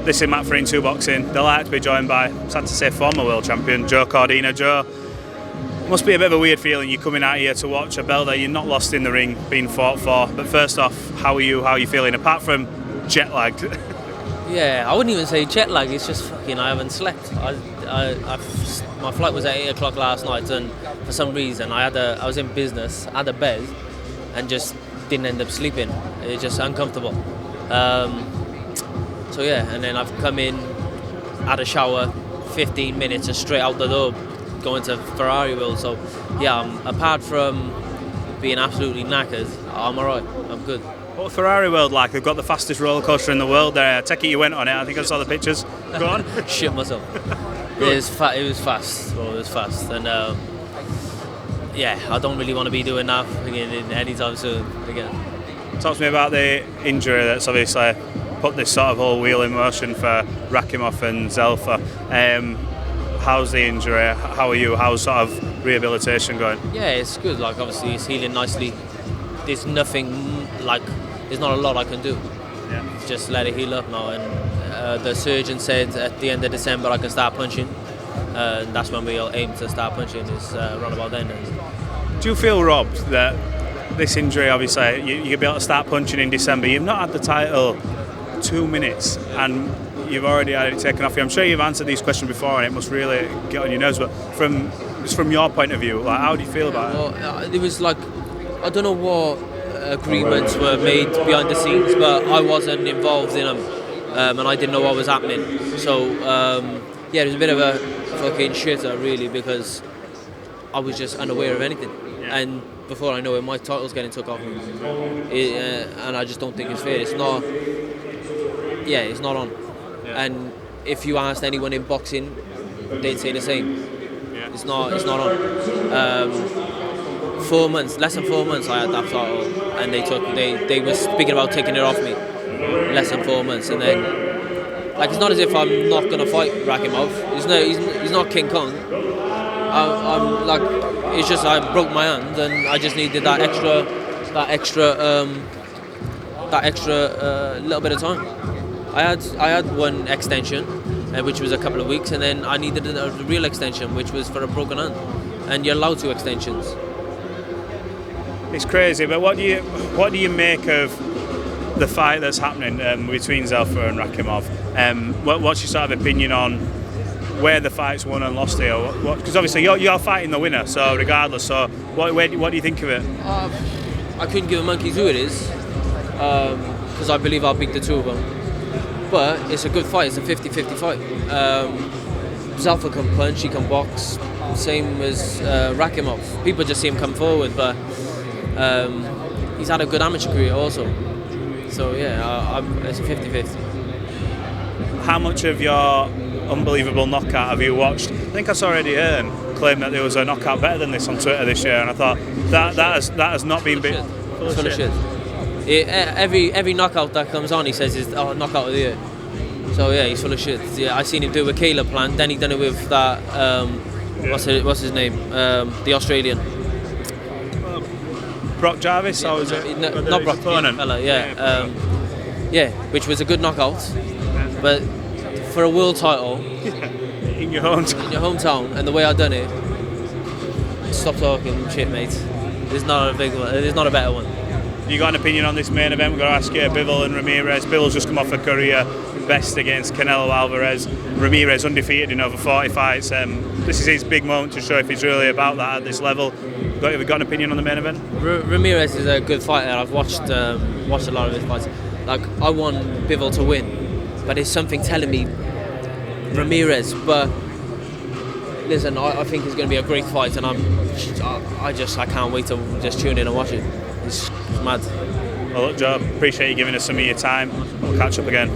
This is Matt for Into Boxing. Delighted to be joined by, sad to say, former world champion Joe Cordina. Joe, it must be a bit of a weird feeling. You're coming out here to watch a belt that you're not lost in the ring being fought for. But first off, how are you? How are you feeling? Apart from jet lagged. Yeah, I wouldn't even say jet lag. It's just fucking I haven't slept. My flight was at 8 o'clock last night, and for some reason I was in business, had a bed, and just didn't end up sleeping. It's just uncomfortable. So yeah, and then I've come in, had a shower, 15 minutes, and straight out the door, going to Ferrari World. So yeah, apart from being absolutely knackered, I'm alright. I'm good. What Ferrari World like? They've got the fastest roller coaster in the world there. I take it you went on it. I think I saw the pictures. Go on. Shit myself. It was fast. Well, it was fast, and yeah, I don't really want to be doing that again anytime soon again. Talk to me about the injury that's obviously put this sort of whole wheel in motion for Rakimov and Zelfa. How's the injury? How are you? How's sort of rehabilitation going? Yeah, it's good. Like, obviously it's healing nicely. There's nothing, like, there's not a lot I can do. Yeah. Just let it heal up now. And the surgeon said at the end of December I can start punching. And that's when we'll aim to start punching, is around about then. Do you feel robbed that this injury, obviously, you'll be able to start punching in December? You've not had the title 2 minutes and you've already had it taken off you. I'm sure you've answered these questions before and it must really get on your nerves, but from your point of view, like, how do you feel about it? Well, it was like, I don't know what agreements were made behind the scenes, but I wasn't involved in them, and I didn't know what was happening. So yeah, it was a bit of a fucking shitter really, because I was just unaware of anything. Yeah. And before I know it, my title's getting took off me, and I just don't think it's fair. It's not. Yeah, it's not on. Yeah. And if you asked anyone in boxing, they'd say the same. Yeah. It's not on. 4 months, less than 4 months I had that title, and they were speaking about taking it off me. Less than 4 months, and then, like, it's not as if I'm not gonna fight Rakimov. He's not King Kong. I'm like, it's just I broke my hand and I just needed that extra little bit of time. I had one extension, which was a couple of weeks, and then I needed a real extension, which was for a broken hand, and you're allowed 2 extensions. It's crazy, but what do you make of the fight that's happening between Zelfa and Rakimov? What's your sort of opinion on where the fight's won and lost here? Because obviously you're fighting the winner, so regardless. So what do you think of it? I couldn't give a monkey's who it is, because I believe I'll beat the two of them. But it's a good fight. It's a 50-50 fight. Zelfa can punch, he can box, same as Rakimov. People just see him come forward, but he's had a good amateur career also. So yeah, it's a 50-50. How much of your unbelievable knockout have you watched? I think I saw Eddie Hearn claim that there was a knockout better than this on Twitter this year, and I thought that has not been big. Full of shit. Every knockout that comes on, he says is knockout of the year. So yeah, he's full of shit. Yeah, I seen him do it with Caleb Plant, then he done it with that what's his name? The Australian. Brock Jarvis, or was it? Not Brock, fella, yeah. Yeah, which was a good knockout, but for a world title in your hometown, and the way I done it, stop talking shit, mate. There's not a big one. There's not a better one. You got an opinion on this main event? We're going to ask you, Bivol and Ramirez. Bivol's just come off a career best against Canelo Alvarez. Ramirez undefeated in over 40 fights. This is his big moment to show if he's really about that at this level. Have you got an opinion on the main event? Ramirez is a good fighter. I've watched a lot of his fights. Like, I want Bivol to win, but there's something telling me Ramirez. But listen, I think it's going to be a great fight, and I can't wait to just tune in and watch it. It's mad. Well, look, Joe, appreciate you giving us some of your time. We'll catch up again.